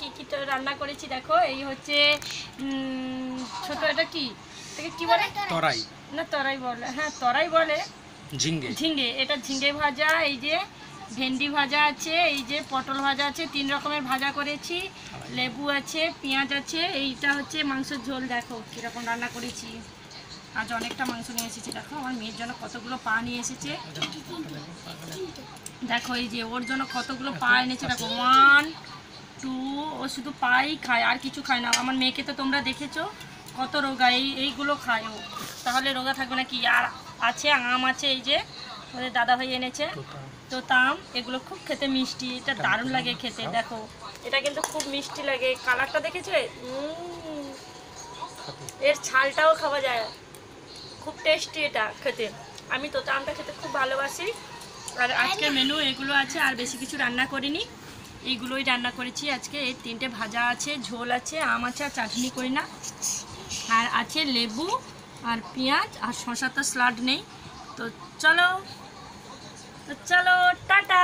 কি কি রান্না করেছি দেখো। এই হচ্ছে ছোট, এটা কি কি বলে? তরাই না তরাই বলে, হ্যাঁ তরাই বলে, ঝিঙ্গে। ঝিঙ্গে। এটা ঝিঙ্গে ভাজা, এই যে ভেন্ডি ভাজা আছে, এই যে পটল ভাজা আছে, 3 রকমের ভাজা করেছি, লেবু আছে, পেঁয়াজ আছে। এইটা হচ্ছে মাংসের ঝোল। দেখো কীরকম রান্না করেছি। আজ অনেকটা মাংস নিয়ে এসেছি। দেখো আমার মেয়ের জন্য কতগুলো পা নিয়ে এসেছে। দেখো এই যে ওর জন্য কতগুলো পা এনেছে। দেখো 1 2, ও শুধু পাই খায়, আর কিছু খায় না। আমার মেয়েকে তো তোমরা দেখেছো কত রোগা, এইগুলো খায় ও, তাহলে রোগা থাকবে না কি? আর আছে আম আছে, এই যে ওদের দাদাভাই এনেছে তো আম, এগুলো খুব খেতে মিষ্টি, এটা দারুণ লাগে খেতে। দেখো এটা কিন্তু খুব মিষ্টি লাগে, কালারটা দেখেছো? এর ছালটাও খাওয়া যায়, খুব টেস্টি এটা খেতে। আমি তো আমটা খেতে খুব ভালোবাসি। আর আজকের মেনু এগুলো আছে, আর বেশি কিছু রান্না করিনি, এইগুলোই রান্না করেছি আজকে। এই 3টে ভাজা আছে, ঝোল আছে, আম আছে, আর চাটনি করি না, আর আছে লেবু আর পেঁয়াজ আর শসা, তো স্লাড নেই। তো চলো টাটা।